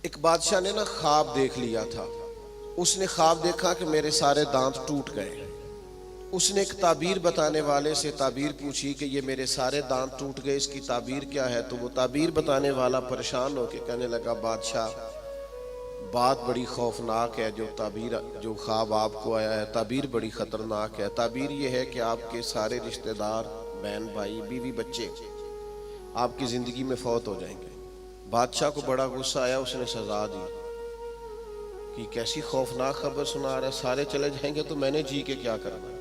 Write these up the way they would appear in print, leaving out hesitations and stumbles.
ایک بادشاہ نے نا خواب دیکھ لیا تھا. اس نے خواب دیکھا کہ میرے سارے دانت ٹوٹ گئے. اس نے ایک تعبیر بتانے والے سے تعبیر پوچھی کہ یہ میرے سارے دانت ٹوٹ گئے، اس کی تعبیر کیا ہے؟ تو وہ تعبیر بتانے والا پریشان ہو کے کہنے لگا بادشاہ بات بڑی خوفناک ہے، جو خواب آپ کو آیا ہے تعبیر بڑی خطرناک ہے. تعبیر یہ ہے کہ آپ کے سارے رشتہ دار، بہن بھائی، بیوی بچے آپ کی زندگی میں فوت ہو جائیں گے. بادشاہ کو بڑا غصہ آیا، اس نے سزا دی کہ کیسی خوفناک خبر سنا رہا ہے، سارے چلے جائیں گے تو میں نے جی کے کیا کرنا ہے.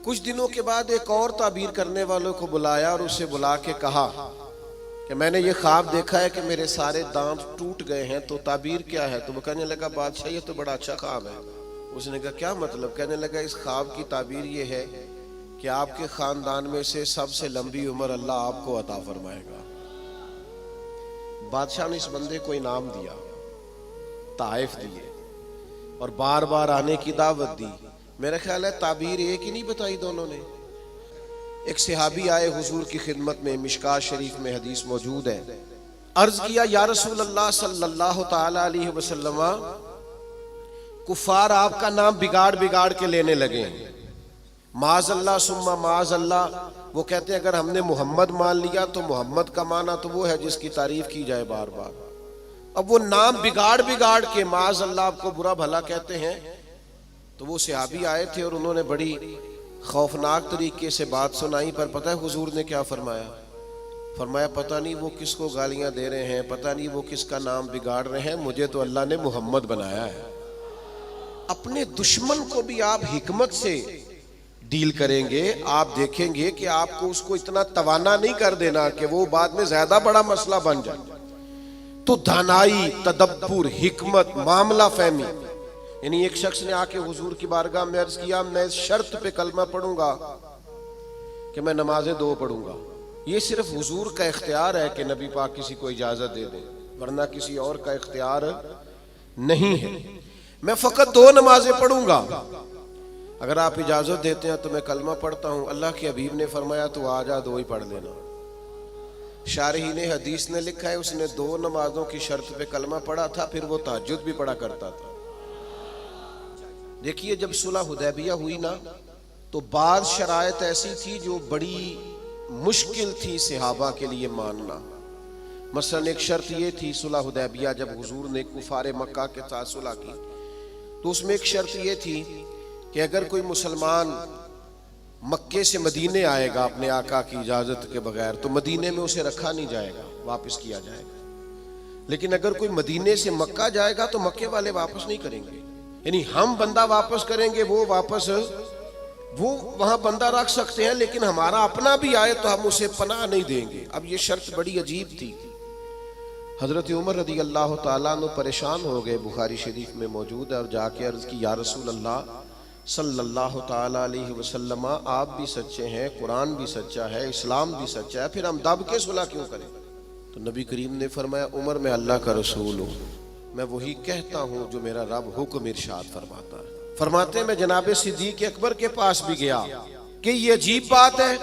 کچھ دنوں کے بعد ایک اور تعبیر کرنے والوں کو بلایا اور اسے بلا کے کہا کہ میں نے یہ خواب دیکھا ہے کہ میرے سارے دانت ٹوٹ گئے ہیں، تو تعبیر کیا ہے؟ تو وہ کہنے لگا بادشاہ یہ تو بڑا اچھا خواب ہے. اس نے کہا کیا مطلب؟ کہنے لگا اس خواب کی تعبیر یہ ہے کہ آپ کے خاندان میں سے سب سے لمبی عمر اللہ آپ کو عطا فرمائے گا. بادشاہ نے اس بندے کو انعام دیا، تحائف دیے اور بار بار آنے کی دعوت دی. میرا خیال ہے تعبیر ایک ہی نہیں بتائی دونوں نے. ایک صحابی آئے حضور کی خدمت میں، مشکاۃ شریف میں حدیث موجود ہے. عرض کیا یا رسول اللہ صلی اللہ تعالی علیہ وسلم، کفار آپ کا نام بگاڑ بگاڑ کے لینے لگے ہیں، معاذ اللہ ثم معاذ اللہ. وہ کہتے ہیں اگر ہم نے محمد مان لیا تو محمد کا معنی تو وہ ہے جس کی تعریف کی جائے بار بار. اب وہ نام بگاڑ بگاڑ کے معاذ اللہ آپ کو برا بھلا کہتے ہیں. تو وہ صحابی آئے تھے اور انہوں نے بڑی خوفناک طریقے سے بات سنائی. پر پتہ ہے حضور نے کیا فرمایا؟ فرمایا پتہ نہیں وہ کس کو گالیاں دے رہے ہیں، پتہ نہیں وہ کس کا نام بگاڑ رہے ہیں، مجھے تو اللہ نے محمد بنایا ہے. اپنے دشمن کو بھی آپ حکمت سے ڈیل کریں گے، آپ دیکھیں گے کہ آپ کو اس کو اتنا توانا نہیں کر دینا کہ وہ بعد میں زیادہ بڑا مسئلہ بن جائے. تو دانائی، تدبر، حکمت، معاملہ فہمی. یعنی ایک شخص نے آ کے حضور کی بارگاہ میں عرض کیا میں اس شرط پہ کلمہ پڑھوں گا کہ میں نمازیں 2 پڑھوں گا. یہ صرف حضور کا اختیار ہے کہ نبی پاک کسی کو اجازت دے دیں، ورنہ کسی اور کا اختیار نہیں ہے. میں فقط 2 نمازیں پڑھوں گا، اگر آپ اجازت دیتے ہیں تو میں کلمہ پڑھتا ہوں. اللہ کے حبیب نے فرمایا تو آ جا 2 ہی پڑھ لینا. شارحین حدیث نے لکھا ہے اس نے 2 نمازوں کی شرط پہ کلمہ پڑھا تھا، پھر وہ تہجد بھی پڑھا کرتا تھا. دیکھیے جب صلح حدیبیہ ہوئی نا تو بعض شرائط ایسی تھی جو بڑی مشکل تھی صحابہ کے لیے ماننا. مثلا ایک شرط یہ تھی صلح حدیبیہ جب حضور نے کفار مکہ کے ساتھ صلح کی تو اس میں ایک شرط یہ تھی کہ اگر کوئی مسلمان مکے سے مدینے آئے گا اپنے آقا کی اجازت کے بغیر تو مدینے میں اسے رکھا نہیں جائے گا، واپس کیا جائے گا. لیکن اگر کوئی مدینے سے مکہ جائے گا تو مکے والے واپس نہیں کریں گے. یعنی ہم بندہ واپس کریں گے، وہ وہاں بندہ رکھ سکتے ہیں، لیکن ہمارا اپنا بھی آئے تو ہم اسے پناہ نہیں دیں گے. اب یہ شرط بڑی عجیب تھی. حضرت عمر رضی اللہ تعالیٰ عنہ پریشان ہو گئے، بخاری شریف میں موجود ہے، اور جا کے عرض کی یا رسول اللہ صلی اللہ تعالیٰ علیہ وسلم آپ بھی سچے ہیں، قرآن بھی سچا ہے، اسلام بھی سچا ہے، پھر ہم دب کے صلح کیوں کریں؟ تو نبی کریم نے فرمایا عمر میں اللہ کا رسول ہوں، میں وہی کہتا ہوں جو میرا رب حکم ارشاد فرماتا ہے. فرماتے ہیں میں جناب صدیق اکبر کے پاس بھی گیا کہ یہ عجیب بات ہے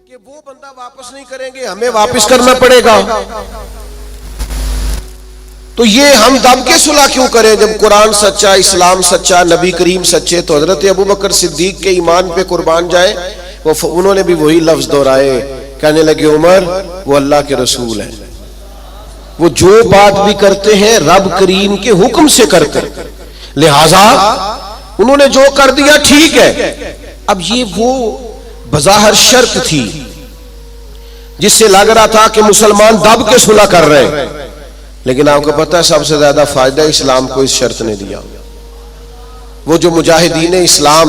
کہ وہ بندہ واپس نہیں کریں گے، ہمیں واپس کرنا پڑے گا، تو یہ ہم دب کے صلح کیوں کریں جب قرآن سچا، اسلام سچا، نبی کریم سچے. تو حضرت ابوبکر صدیق کے ایمان پہ قربان جائے، انہوں نے بھی وہی لفظ دہرائے، کہنے لگے عمر وہ اللہ کے رسول ہیں، وہ جو بات بھی کرتے ہیں رب کریم کے حکم سے کرتے ہیں، لہٰذا انہوں نے جو کر دیا ٹھیک ہے. اب یہ وہ بظاہر شرط تھی جس سے لگ رہا تھا کہ مسلمان دب کے صلح کر رہے ہیں، لیکن آپ کو پتہ ہے سب سے زیادہ فائدہ اسلام کو اس شرط نے دیا. وہ جو مجاہدین اسلام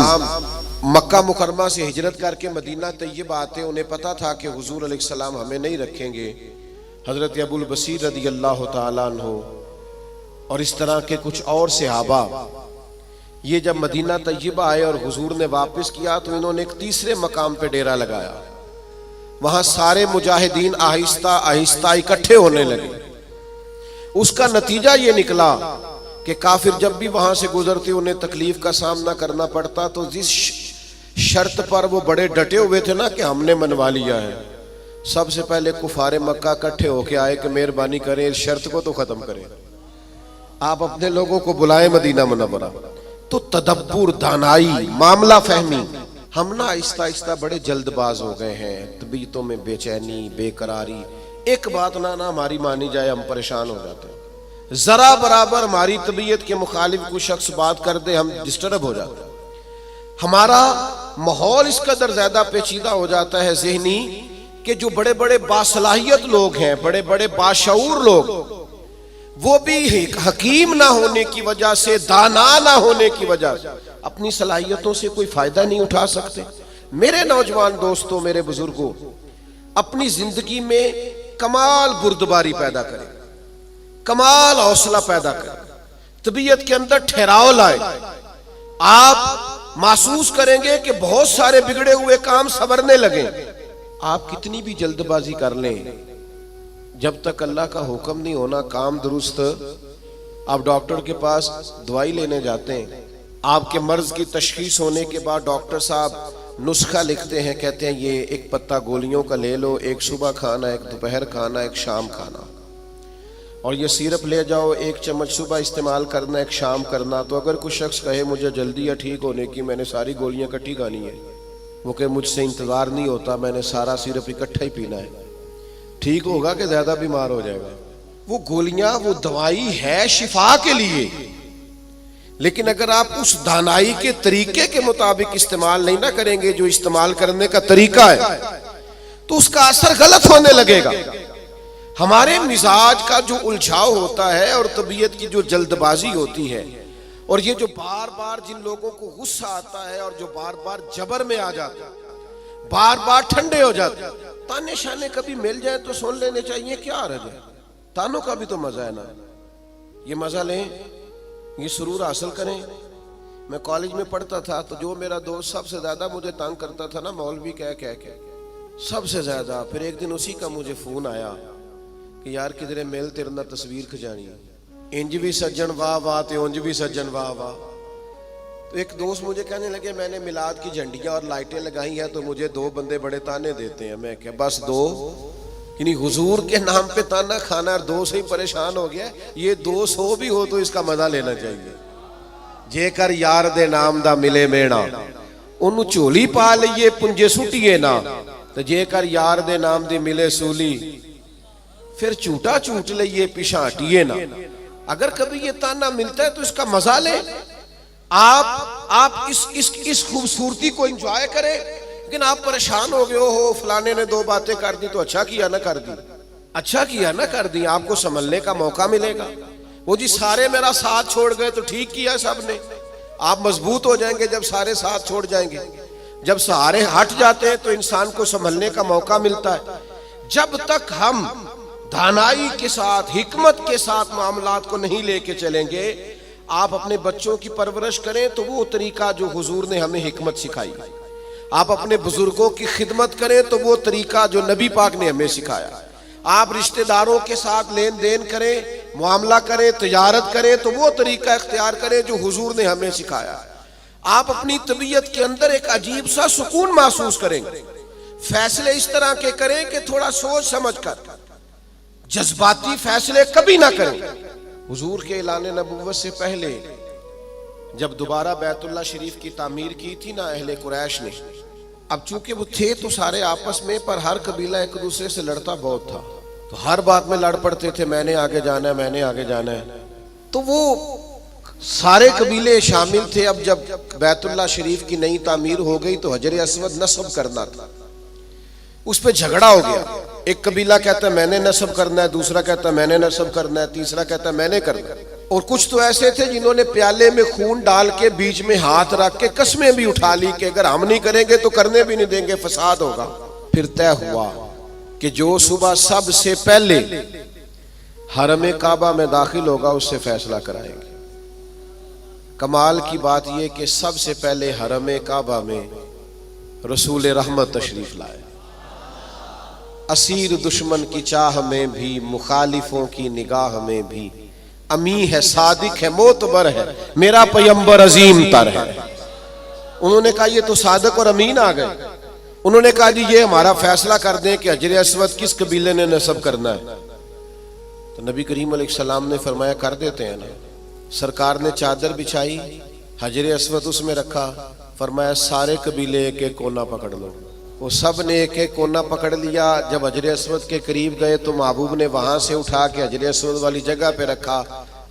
مکہ مکرمہ سے ہجرت کر کے مدینہ طیبہ آتے، انہیں پتہ تھا کہ حضور علیہ السلام ہمیں نہیں رکھیں گے. حضرت ابو البصیر رضی اللہ تعالیٰ عنہ اور اس طرح کے کچھ اور صحابہ یہ جب مدینہ طیبہ آئے اور حضور نے واپس کیا تو انہوں نے ایک تیسرے مقام پہ ڈیرا لگایا. وہاں سارے مجاہدین آہستہ آہستہ اکٹھے ہونے لگے. اس کا نتیجہ یہ نکلا کہ کافر جب بھی وہاں سے گزرتے انہیں تکلیف کا سامنا کرنا پڑتا، تو جس شرط پر وہ بڑے ڈٹے ہوئے تھے نا کہ ہم نے منوا لیا ہے، سب سے پہلے کفار مکہ اکٹھے ہو کے آئے کہ مہربانی کریں اس شرط کو تو ختم کریں. آپ اپنے لوگوں کو بلائیں مدینہ منورہ. تو تدبر، دانائی، معاملہ فہمی. ہم نا آہستہ آہستہ بڑے جلد باز ہو گئے ہیں، طبیعتوں میں بے چینی، بے قراری. ایک بات نہ ہماری مانی جائے ہم پریشان ہو جاتے ہیں. ذرا برابر ہماری طبیعت کے مخالف کوئی شخص بات کر دے ہم ڈسٹرب ہو جاتے ہیں. ہمارا ماحول اس قدر زیادہ پیچیدہ ہو جاتا ہے ذہنی کہ جو بڑے بڑے باصلاحیت لوگ ہیں، بڑے بڑے باشعور لوگ، وہ بھی حکیم نہ ہونے کی وجہ سے، دانا نہ ہونے کی وجہ سے اپنی صلاحیتوں سے کوئی فائدہ نہیں اٹھا سکتے. میرے نوجوان دوستوں، میرے بزرگوں، اپنی زندگی میں کمال بردباری پیدا کریں، کمال حوصلہ پیدا کریں، طبیعت کے اندر ٹھہراؤ لائیں. آپ محسوس کریں گے کہ بہت سارے بگڑے ہوئے کام سنورنے لگیں. آپ کتنی بھی جلد بازی کر لیں، جب تک اللہ کا حکم نہیں ہونا کام درست. آپ ڈاکٹر کے پاس دوائی لینے جاتے ہیں، آپ کے مرض کی تشخیص ہونے کے بعد ڈاکٹر صاحب نسخہ لکھتے ہیں، کہتے ہیں یہ ایک پتہ گولیوں کا لے لو، ایک صبح کھانا، ایک دوپہر کھانا، ایک شام کھانا، اور یہ سیرپ لے جاؤ، ایک چمچ صبح استعمال کرنا، ایک شام کرنا. تو اگر کوئی شخص کہے مجھے جلدی ہے ٹھیک ہونے کی، میں نے ساری گولیاں اکٹھی کھانی ہیں، وہ کہ مجھ سے انتظار نہیں ہوتا، میں نے سارا سیرپ اکٹھا ہی پینا ہے، ٹھیک ہوگا کہ زیادہ بیمار ہو جائے گا. وہ گولیاں، وہ دوائی ہے شفا کے لیے، لیکن اگر آپ اس دانائی کے طریقے کے مطابق استعمال نہیں نہ کریں گے جو استعمال کرنے کا طریقہ ہے، تو اس کا اثر غلط ہونے لگے گا. ہمارے مزاج کا جو الجھاؤ ہوتا ہے اور طبیعت کی جو جلد بازی ہوتی ہے، اور یہ جو بار بار جن لوگوں کو غصہ آتا ہے اور جو بار بار جبر میں آ جاتا ہے، بار بار ٹھنڈے ہو جاتے ہیں. تانے شانے کبھی مل جائیں تو سن لینے چاہیے، کیا رہ جائے، تانوں کا بھی تو مزہ ہے نا. یہ مزہ لیں، یہ سرور حاصل کریں. میں کالج میں پڑھتا تھا تو جو میرا دوست سب سے زیادہ مجھے تنگ کرتا تھا نا، مولوی کہہ سب سے زیادہ. پھر ایک دن اسی کا مجھے فون آیا کہ یار کدھرے مل تیرے نہ تصویر کھجانی، انج بھی سجن واہ واہ تے انج بھی سجن واہ واہ. تو ایک دوست مجھے کہنے لگے میں نے میلاد کی جھنڈیاں اور لائٹیں لگائی ہیں تو مجھے دو بندے بڑے تانے دیتے ہیں. میں کہ بس دو، یعنی حضور کے نام پہ تانا کھانا، اور دو سے ہی پریشان ہو گیا. یہ 200 بھی ہو تو اس کا مزہ لینا چاہیے. جے کر یار دے نام دا ملے مینا، انہوں چولی پا لئیے پنجے سٹیے نا، تو جے کر یار دے نام دی ملے سولی، پھر چوٹا چوٹ لئیے پیشانٹیے نا. اگر کبھی یہ تانا ملتا ہے تو اس کا مزہ لیں. آپ اس خوبصورتی کو انجوائے کریں. لیکن آپ پریشان ہو گئے ہو فلانے نے 2 باتیں کر دی تو اچھا کیا نہ کر دی، اچھا کیا نہ کر دی، آپ کو سنبھلنے کا موقع ملے گا. وہ جی سارے میرا ساتھ چھوڑ گئے تو ٹھیک کیا سب نے. آپ مضبوط ہو جائیں گے جب سارے ساتھ چھوڑ جائیں گے. جب سارے ہٹ جاتے ہیں تو انسان کو سنبھلنے کا موقع ملتا ہے. جب تک ہم دانائی کے ساتھ، حکمت کے ساتھ معاملات کو نہیں لے کے چلیں گے، آپ اپنے بچوں کی پرورش کریں تو وہ طریقہ جو حضور نے ہمیں حکمت سکھائی، آپ اپنے بزرگوں کی خدمت کریں تو وہ طریقہ جو نبی پاک نے ہمیں سکھایا، آپ رشتہ داروں کے ساتھ لین دین کریں، معاملہ کریں، تجارت کریں تو وہ طریقہ اختیار کریں جو حضور نے ہمیں سکھایا. آپ اپنی طبیعت کے اندر ایک عجیب سا سکون محسوس کریں گے. فیصلے اس طرح کے کریں کہ تھوڑا سوچ سمجھ کر، جذباتی فیصلے کبھی نہ کریں. حضور کے اعلان نبوت سے پہلے جب دوبارہ بیت اللہ شریف کی تعمیر کی تھی نا اہل قریش نے، اب چونکہ وہ تھے تو سارے آپس میں، پر ہر قبیلہ ایک دوسرے سے لڑتا بہت تھا، تو ہر بات میں لڑ پڑتے تھے، میں نے آگے جانا ہے، میں نے آگے جانا ہے. تو وہ سارے قبیلے شامل تھے. اب جب بیت اللہ شریف کی نئی تعمیر ہو گئی تو حجر اسود نصب کرنا تھا، اس پہ جھگڑا ہو گیا. ایک قبیلہ کہتا ہے میں نے نصب کرنا ہے، دوسرا کہتا ہے میں نے نصب کرنا ہے، تیسرا کہتا ہے میں نے کرنا ہے. اور کچھ تو ایسے تھے جنہوں نے پیالے میں خون ڈال کے بیچ میں ہاتھ رکھ کے قسمیں بھی اٹھا لی کہ اگر ہم نہیں کریں گے تو کرنے بھی نہیں دیں گے، فساد ہوگا. پھر طے ہوا کہ جو صبح سب سے پہلے حرم کعبہ میں داخل ہوگا اس سے فیصلہ کرائیں گے. کمال کی بات یہ کہ سب سے پہلے حرم کعبہ میں رسول رحمت تشریف لائے. اسیر دشمن کی چاہ میں بھی، مخالفوں کی نگاہ میں بھی، امی ہے، صادق ہے، معتبر ہے، میرا پیمبر عظیم تر ہے. انہوں نے کہا یہ تو صادق اور امین آ گئے. انہوں نے کہا جی یہ ہمارا فیصلہ کر دیں کہ حجر اسود کس قبیلے نے نصب کرنا ہے. تو نبی کریم علیہ السلام نے فرمایا کر دیتے ہیں نا. سرکار نے چادر بچھائی، حجر اسود اس میں رکھا، فرمایا سارے قبیلے ایک ایک کونا پکڑ لو۔ وہ سب نے ایک ایک کونا پکڑ لیا۔ جب حجر اسود کے قریب گئے تو محبوب نے وہاں سے اٹھا کے حجر اسود والی جگہ پہ رکھا۔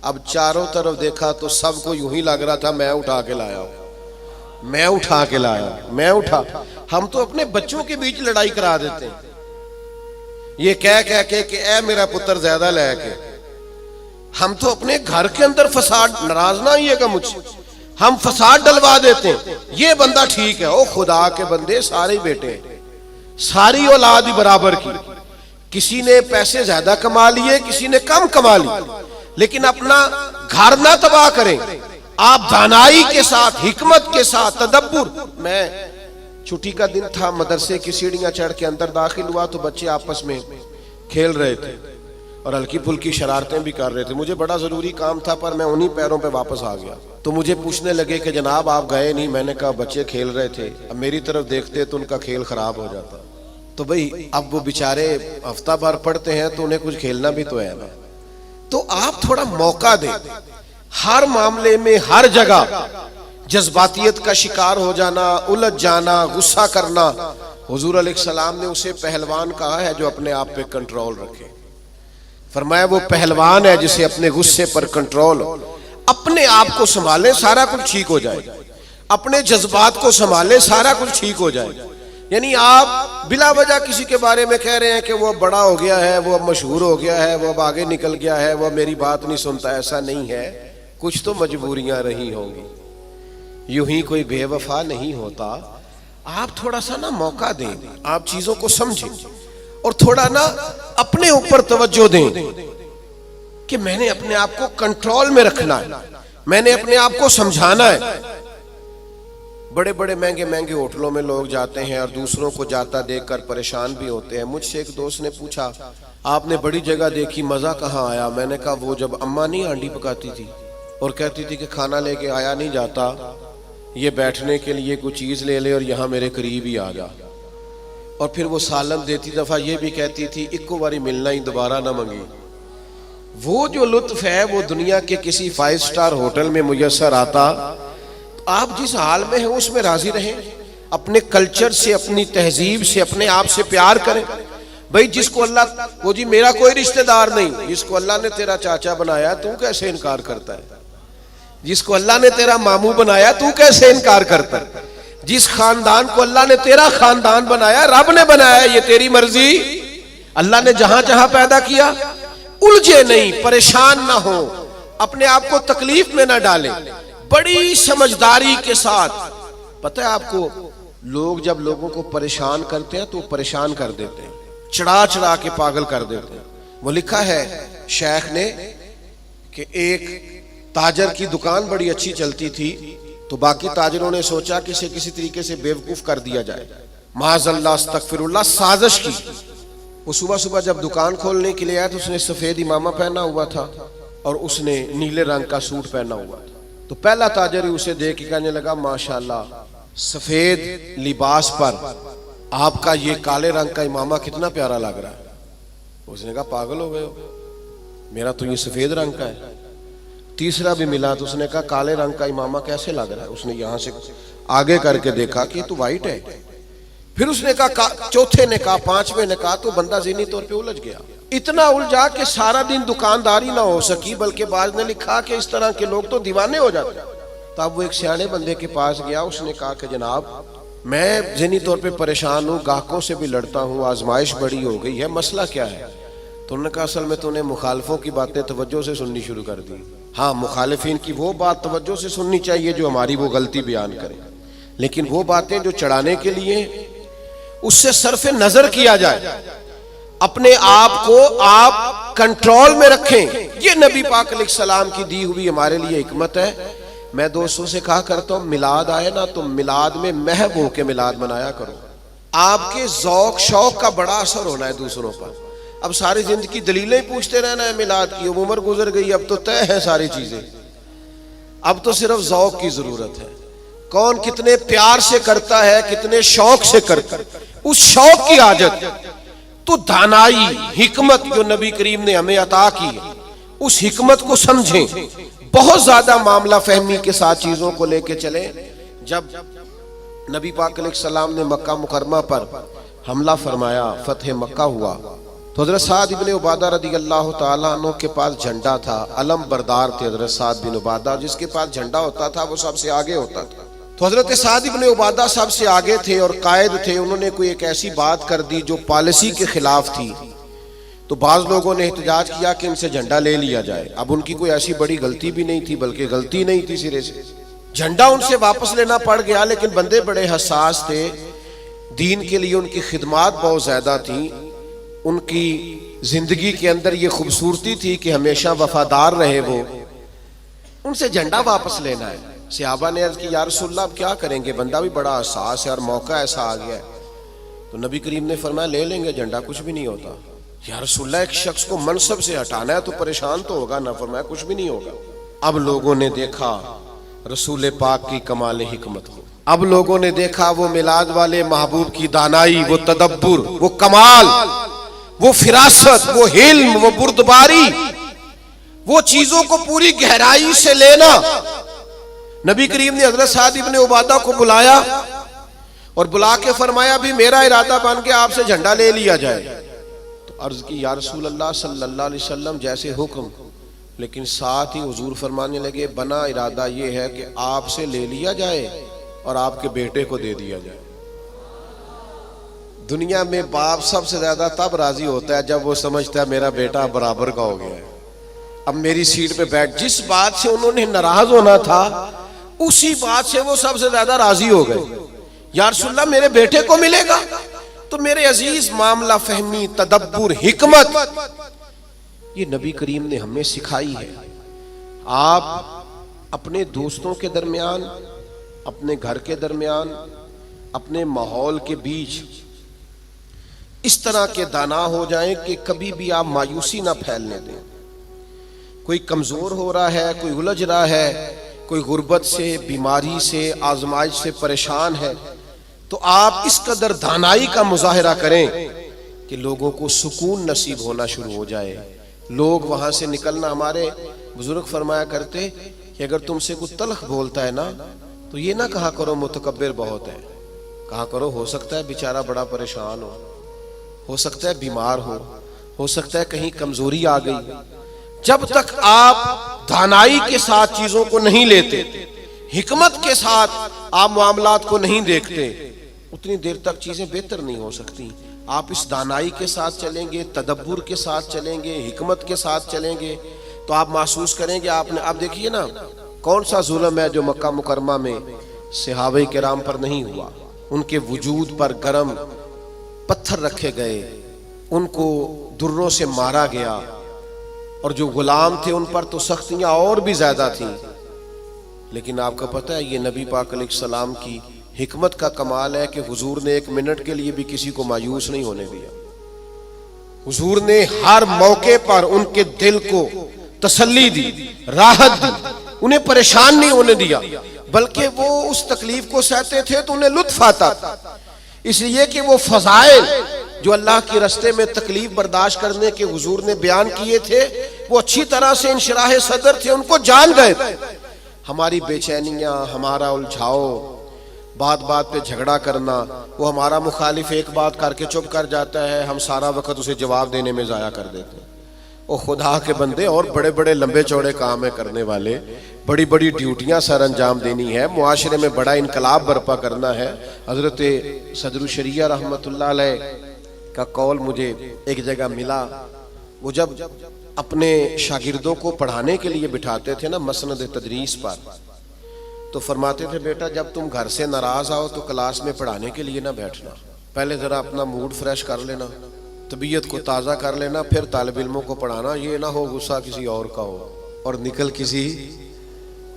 اب چاروں طرف دیکھا تو سب کو یوں ہی لگ رہا تھا میں اٹھا کے لایا ہوں، میں اٹھا کے لایا ہوں، میں اٹھا۔ ہم تو اپنے بچوں کے بیچ لڑائی کرا دیتے ہیں یہ کہہ کہ اے میرا پتر زیادہ لے کے۔ ہم تو اپنے گھر کے اندر فساد، ناراض نہ آئیے گا مجھ سے، ہم فساد ڈلوا دیتے ہیں۔ یہ بندہ ٹھیک ہے، او خدا کے بندے سارے بیٹے ہیں، ساری اولاد ہی برابر کی، کسی نے پیسے زیادہ کما لیے کسی نے کم کما لیے، لیکن اپنا گھر نہ تباہ کریں۔ آپ دانائی کے ساتھ، حکمت کے ساتھ، تدبر۔ میں چھٹی کا دن تھا، مدرسے کی سیڑھیاں چڑھ کے اندر داخل ہوا تو بچے آپس میں کھیل رہے تھے اور ہلکی پھلکی شرارتیں بھی کر رہے تھے۔ مجھے بڑا ضروری کام تھا پر میں انہی پیروں پہ واپس آ گیا۔ تو مجھے پوچھنے لگے کہ جناب آپ گئے نہیں؟ میں نے کہا بچے کھیل رہے تھے، اب میری طرف دیکھتے تو ان کا کھیل خراب ہو جاتا۔ تو بھئی اب وہ بیچارے ہفتہ بھر پڑھتے ہیں تو انہیں کچھ کھیلنا بھی تو ہے نا۔ تو آپ تھوڑا موقع دیں۔ ہر معاملے میں ہر جگہ جذباتیت کا شکار ہو جانا، الجھ جانا، غصہ کرنا، حضور علیہ السلام نے اسے پہلوان کہا ہے جو اپنے آپ پہ کنٹرول رکھے۔ فرمایا وہ پہلوان ہے جسے اپنے غصے پر کنٹرول ہو، اپنے آپ کو سنبھالے سارا کچھ ٹھیک ہو جائے، اپنے جذبات کو سنبھالے سارا کچھ ٹھیک ہو جائے۔ یعنی آپ بلا وجہ کسی کے بارے میں کہہ رہے ہیں کہ وہ بڑا ہو گیا ہے، وہ مشہور ہو گیا ہے، وہ اب آگے نکل گیا ہے، وہ میری بات نہیں سنتا، ایسا نہیں ہے۔ کچھ تو مجبوریاں رہی ہوں گی، یوں ہی کوئی بے وفا نہیں ہوتا۔ آپ تھوڑا سا نا موقع دیں، آپ چیزوں کو سمجھیں اور تھوڑا نا اپنے اوپر توجہ دیں کہ میں نے اپنے آپ کو کنٹرول میں رکھنا ہے، میں نے اپنے آپ کو سمجھانا ہے۔ بڑے بڑے مہنگے مہنگے ہوٹلوں میں لوگ جاتے ہیں اور دوسروں کو جاتا دیکھ کر پریشان بھی ہوتے ہیں۔ مجھ سے ایک دوست نے پوچھا آپ نے بڑی جگہ دیکھی، مزہ کہاں آیا؟ میں نے کہا وہ جب اماں نہیں ہانڈی پکاتی تھی اور کہتی تھی کہ کھانا لے کے آیا نہیں جاتا، یہ بیٹھنے کے لیے کوئی چیز لے لے اور یہاں میرے قریب ہی آ جا، اور پھر وہ سالن دیتی دفعہ یہ بھی کہتی تھی اکو باری ملنا ہی دوبارہ نہ منگی۔ وہ جو لطف ہے وہ دنیا کے کسی 5 سٹار ہوٹل میں میسر آتا۔ آپ جس حال میں ہیں اس میں راضی رہیں، اپنے کلچر سے، اپنی تہذیب سے، اپنے آپ سے پیار کریں۔ بھئی جس کو اللہ، وہ جی میرا کوئی رشتہ دار نہیں، جس کو اللہ نے تیرا چاچا بنایا تو کیسے انکار کرتا ہے؟ جس کو اللہ نے تیرا ماموں بنایا تو کیسے انکار کرتا ہے؟ جس خاندان کو اللہ نے تیرا خاندان بنایا، رب نے بنایا، یہ تیری مرضی۔ اللہ نے جہاں جہاں پیدا کیا، الجھے نہیں، پریشان نہ ہو، اپنے آپ کو تکلیف میں نہ ڈالیں، بڑی سمجھداری کے ساتھ۔ پتہ ہے آپ کو لوگ جب لوگوں کو پریشان کرتے ہیں تو پریشان کر دیتے ہیں، چڑھا چڑھا کے پاگل کر دیتے ہیں۔ وہ لکھا ہے شیخ نے کہ ایک تاجر کی دکان بڑی اچھی چلتی تھی تو باقی تاجروں نے سوچا کہ اسے کسی طریقے سے بیوقوف کر دیا جائے، معاذ اللہ استغفر اللہ، سازش کی۔ وہ صبح صبح جب دکان کھولنے کے لیے آیا تو اس نے سفید امامہ پہنا ہوا تھا اور اس نے نیلے رنگ کا سوٹ پہنا ہوا تھا۔ تو پہلا تاجر ہی اسے دیکھ کے کہنے لگا ماشاءاللہ سفید لباس پر آپ کا یہ کالے رنگ کا امامہ کتنا پیارا لگ رہا ہے۔ اس نے کہا پاگل ہو گئے ہو، میرا تو یہ سفید رنگ کا ہے۔ تیسرا بھی ملا تو اس نے کہا کالے رنگ کا امامہ کیسے لگ رہا ہے؟ اس نے یہاں سے آگے کر کے دیکھا کہ یہ تو وائٹ ہے۔ پھر اس نے کہا، چوتھے نے کہا، پانچویں نے کہا، تو بندہ ذہنی طور پہ الجھ گیا، اتنا الجھا کہ سارا دن دکانداری نہ ہو سکی، بلکہ بعض نے لکھا کہ اس طرح کے لوگ تو دیوانے ہو جاتے ہیں۔ تب وہ ایک سیانے بندے کے پاس گیا، اس نے کہا کہ جناب میں ذہنی طور پہ پریشان ہوں، گاہکوں سے بھی لڑتا ہوں، آزمائش بڑی ہو گئی ہے، مسئلہ کیا ہے؟ تو انہوں نے کہا اصل میں تو نے مخالفوں کی باتیں توجہ سے سننی شروع کر دی۔ ہاں مخالفین کی وہ بات توجہ سے سننی چاہیے جو ہماری وہ غلطی بیان کرے، لیکن وہ باتیں جو چڑھانے کے لیے اس سے صرف نظر کیا جائے، اپنے آپ کو آپ کنٹرول میں رکھیں۔ یہ نبی پاک علیہ السلام کی دی ہوئی ہمارے لیے حکمت ہے۔ میں دوستوں سے کہا کرتا ہوں میلاد آئے نا تو میلاد میں محو ہو کے میلاد منایا کرو۔ آپ کے ذوق شوق کا بڑا اثر ہونا ہے دوسروں پر۔ اب ساری زندگی دلیلیں پوچھتے رہنا ہے میلاد کی، اب عمر گزر گئی، اب تو طے ہے ساری چیزیں، اب تو صرف ذوق کی ضرورت ہے۔ کون کتنے پیار سے کرتا ہے، کتنے شوق سے کرتا ہے، اس شوق کی حاجت تو دانائی حکمت جو نبی کریم نے ہمیں عطا کی ہے، اس حکمت کو سمجھیں، بہت زیادہ معاملہ فہمی کے ساتھ چیزوں کو لے کے چلیں. جب نبی پاک علیہ السلام نے مکہ مکرمہ پر حملہ فرمایا، فتح مکہ ہوا، تو حضرت سعد بن عبادہ رضی اللہ تعالیٰ عنہ کے پاس جھنڈا تھا. علم بردار تھے حضرت سعد بن عبادہ، جس کے پاس جھنڈا ہوتا تھا وہ سب سے آگے ہوتا تھا. تو حضرت سعد بن عبادہ سب سے آگے تھے اور قائد تھے. انہوں نے کوئی ایک ایسی بات کر دی جو پالیسی کے خلاف تھی، تو بعض لوگوں نے احتجاج کیا کہ ان سے جھنڈا لے لیا جائے. اب ان کی کوئی ایسی بڑی غلطی بھی نہیں تھی، بلکہ غلطی نہیں تھی سرے سے. جھنڈا ان سے واپس لینا پڑ گیا، لیکن بندے بڑے حساس تھے، دین کے لیے ان کی خدمات بہت زیادہ تھیں. ان کی زندگی کے اندر یہ خوبصورتی تھی کہ ہمیشہ وفادار رہے. وہ ان سے جھنڈا واپس لینا ہے. صحابہ نے عرض کی یا رسول اللہ اب کیا کریں گے، بندہ بھی بڑا حساس ہے اور موقع ایسا آ گیا ہے. تو نبی کریم نے فرمایا لے لیں گے جھنڈا، کچھ بھی نہیں ہوتا. یا رسول اللہ ایک شخص کو منصب سے ہٹانا ہے تو پریشان تو ہوگا نا. فرمایا کچھ بھی نہیں ہوگا. اب لوگوں نے دیکھا رسول پاک کی کمال حکمت کو، اب لوگوں نے دیکھا وہ میلاد والے محبوب کی دانائی، وہ تدبر، وہ کمال، وہ فراست، وہ علم، وہ بردباری، وہ چیزوں کو پوری گہرائی سے لینا. نبی کریم نے حضرت سعد بن عبادہ کو بلایا اور بلا کے فرمایا بھی میرا ارادہ بن کے آپ سے جھنڈا لے لیا جائے. تو عرض کی یا رسول اللہ صلی اللہ علیہ وسلم جیسے حکم، لیکن ساتھ ہی حضور فرمانے لگے بنا ارادہ یہ ہے کہ آپ سے لے لیا جائے اور آپ کے بیٹے کو دے دیا جائے. دنیا میں باپ سب سے زیادہ تب راضی ہوتا ہے جب وہ سمجھتا ہے میرا بیٹا برابر کا ہو گیا ہے، اب میری سیٹ پہ بیٹھ. جس بات سے انہوں نے ناراض ہونا تھا اسی بات سے وہ سب سے زیادہ راضی ہو گئے. یا رسول اللہ میرے بیٹے کو ملے گا. تو میرے عزیز معاملہ فہمی، تدبر، حکمت یہ نبی کریم نے ہمیں سکھائی ہے. آپ اپنے دوستوں کے درمیان، اپنے گھر کے درمیان، اپنے ماحول کے بیچ اس طرح کے دانا ہو جائیں کہ کبھی بھی آپ مایوسی نہ پھیلنے دیں. کوئی کمزور ہو رہا ہے، کوئی الجھ رہا ہے، کوئی غربت سے، بیماری سے، آزمائش سے پریشان ہے، تو آپ اس قدر دانائی کا مظاہرہ کریں کہ لوگوں کو سکون نصیب ہونا شروع ہو جائے. لوگ وہاں سے نکلنا، ہمارے بزرگ فرمایا کرتے کہ اگر تم سے کوئی تلخ بولتا ہے نا تو یہ نہ کہا کرو متکبر بہت ہے، کہا کرو ہو سکتا ہے بیچارہ بڑا پریشان ہو سکتا ہے بیمار ہو سکتا ہے کہیں کمزوری آ گئی. جب تک آپ دانائی کے ساتھ چیزوں کو نہیں لیتے، حکمت کے ساتھ آپ معاملات کو نہیں دیکھتے، اتنی دیر تک چیزیں بہتر نہیں ہو سکتی. آپ اس دانائی کے ساتھ چلیں گے، تدبر کے ساتھ چلیں گے، حکمت کے ساتھ چلیں گے تو آپ محسوس کریں گے آپ نے. اب دیکھیے نا کون سا ظلم ہے جو مکہ مکرمہ میں صحابہ کرام پر نہیں ہوا. ان کے وجود پر گرم پتھر رکھے گئے، ان کو دروں سے مارا گیا، اور جو غلام تھے ان پر تو سختیاں اور بھی زیادہ تھیں. لیکن آپ کو پتہ ہے یہ نبی پاک علیہ السلام کی حکمت کا کمال ہے کہ حضور نے ایک منٹ کے لیے بھی کسی کو مایوس نہیں ہونے دیا. حضور نے ہر موقع پر ان کے دل کو تسلی دی، راحت دی، انہیں پریشان نہیں ہونے دیا، بلکہ وہ اس تکلیف کو سہتے تھے تو انہیں لطف آتا تھا، اس لیے کہ وہ فضائل جو اللہ کے رستے میں تکلیف برداشت کرنے کے حضور نے بیان کیے تھے وہ اچھی طرح سے انشراح صدر تھے، ان کو جان گئے تھے. ہماری بے چینیاں، ہمارا الجھاؤ، بات بات پہ جھگڑا کرنا، وہ ہمارا مخالف ایک بات کر کے چپ کر جاتا ہے، ہم سارا وقت اسے جواب دینے میں ضائع کر دیتے ہیں. وہ خدا کے بندے اور بڑے بڑے لمبے چوڑے کام کرنے والے، بڑی بڑی ڈیوٹیاں سر انجام دینی ہے، معاشرے میں بڑا انقلاب برپا کرنا ہے. حضرت صدر الشریعہ رحمۃ اللہ علیہ کا قول مجھے ایک جگہ ملا. وہ جب اپنے شاگردوں کو پڑھانے کے لیے بٹھاتے تھے نا مسند تدریس پر، تو فرماتے تھے بیٹا جب تم گھر سے ناراض آؤ تو کلاس میں پڑھانے کے لیے نہ بیٹھنا، پہلے ذرا اپنا موڈ فریش کر لینا، طبیعت کو تازہ کر لینا، پھر طالب علموں کو پڑھانا. یہ نہ ہو غصہ کسی اور کا ہو اور نکل کسی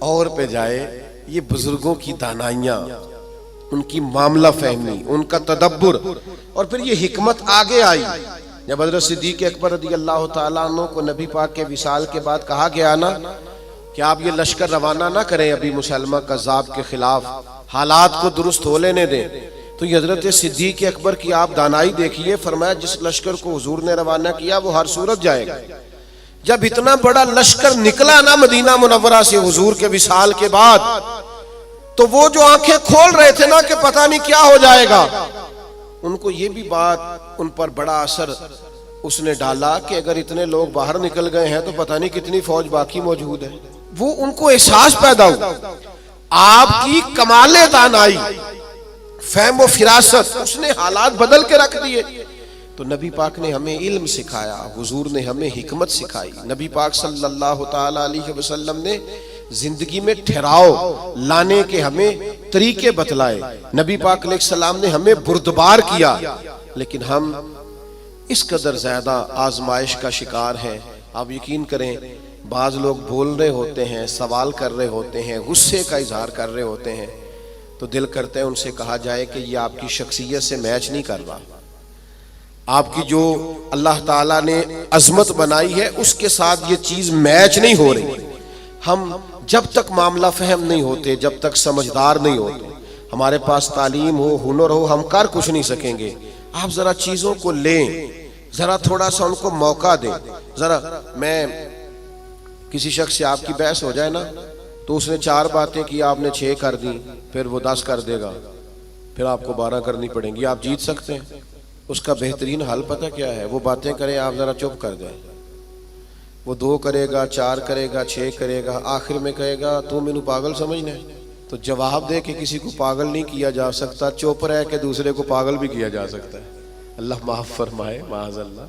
اور پہ جائے. یہ بزرگوں کی دانائیاں، ان کی معاملہ فہمی، ان کا تدبر، اور پھر یہ حکمت آگے آئی. جب حضرت صدیق اکبر رضی اللہ تعالیٰ عنہ کو نبی پاک کے وصال کے بعد کہا گیا نا کہ آپ یہ لشکر روانہ نہ کریں ابھی مسلمہ کذاب کے خلاف، حالات کو درست ہو لینے دیں، تو یہ حضرت صدیق اکبر کی آپ دانائی دیکھیے. فرمایا جس لشکر کو حضور نے روانہ کیا وہ ہر صورت جائے گا، جب اتنا بڑا لشکر نکلا نا مدینہ منورہ سے حضور کے وصال کے بعد، تو وہ جو آنکھیں کھول رہے تھے نا کہ پتہ نہیں کیا ہو جائے گا، ان کو یہ بھی بات ان پر بڑا اثر اس نے ڈالا کہ اگر اتنے لوگ باہر نکل گئے ہیں تو پتہ نہیں کتنی فوج باقی موجود ہے۔ وہ ان کو احساس پیدا ہوا، آپ کی کمال دانائی، فہم و فراست، اس نے حالات بدل کے رکھ دیے۔ تو نبی پاک نے ہمیں علم سکھایا، حضور نے ہمیں حکمت سکھائی، نبی پاک صلی اللہ تعالی علیہ وسلم نے زندگی میں ٹھہراؤ لانے کے ہمیں طریقے بتلائے، نبی پاک علیہ السلام نے ہمیں بردبار کیا، لیکن ہم اس قدر زیادہ آزمائش کا شکار ہیں۔ آپ یقین کریں، بعض لوگ بول رہے ہوتے ہیں، سوال کر رہے ہوتے ہیں، غصے کا اظہار کر رہے ہوتے ہیں، تو دل کرتے ہیں ان سے کہا جائے کہ یہ آپ کی شخصیت سے میچ نہیں کر رہا، آپ کی جو اللہ تعالیٰ نے عظمت بنائی ہے اس کے ساتھ یہ چیز میچ نہیں ہو رہی۔ ہم جب تک معاملہ فہم نہیں ہوتے، جب تک سمجھدار نہیں ہوتے، ہمارے پاس تعلیم ہو، ہنر ہو، ہم کر کچھ نہیں سکیں گے۔ آپ ذرا چیزوں کو لیں، ذرا تھوڑا سا ان کو موقع دیں۔ ذرا میں کسی شخص سے آپ کی بحث ہو جائے نا، تو اس نے 4 باتیں کی، آپ نے 6 کر دی، پھر وہ 10 کر دے گا، پھر آپ کو 12 کرنی پڑیں گی۔ آپ جیت سکتے ہیں؟ اس کا بہترین حل پتہ کیا ہے؟ وہ باتیں کرے، آپ ذرا چپ کر دیں۔ وہ 2 کرے گا، 4 کرے گا، 6 کرے گا، آخر میں کہے گا تو مینوں پاگل سمجھنا ہے۔ تو جواب دے کہ کسی کو پاگل نہیں کیا جا سکتا، چپ رہ کے دوسرے کو پاگل بھی کیا جا سکتا ہے۔ اللہ معاف فرمائے، معاذ اللہ۔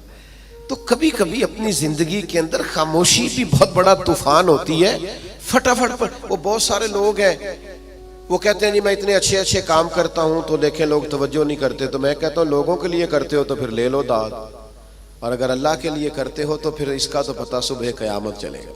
تو کبھی کبھی اپنی زندگی کے اندر خاموشی بھی بہت بڑا طوفان ہوتی ہے۔ فٹافٹ پر وہ بہت سارے لوگ ہیں، وہ کہتے ہیں جی میں اتنے اچھے اچھے کام کرتا ہوں تو دیکھیں لوگ توجہ نہیں کرتے، تو میں کہتا ہوں لوگوں کے لیے کرتے ہو تو پھر لے لو داد، اور اگر اللہ کے لیے کرتے ہو تو پھر اس کا تو پتہ صبح قیامت چلے گا۔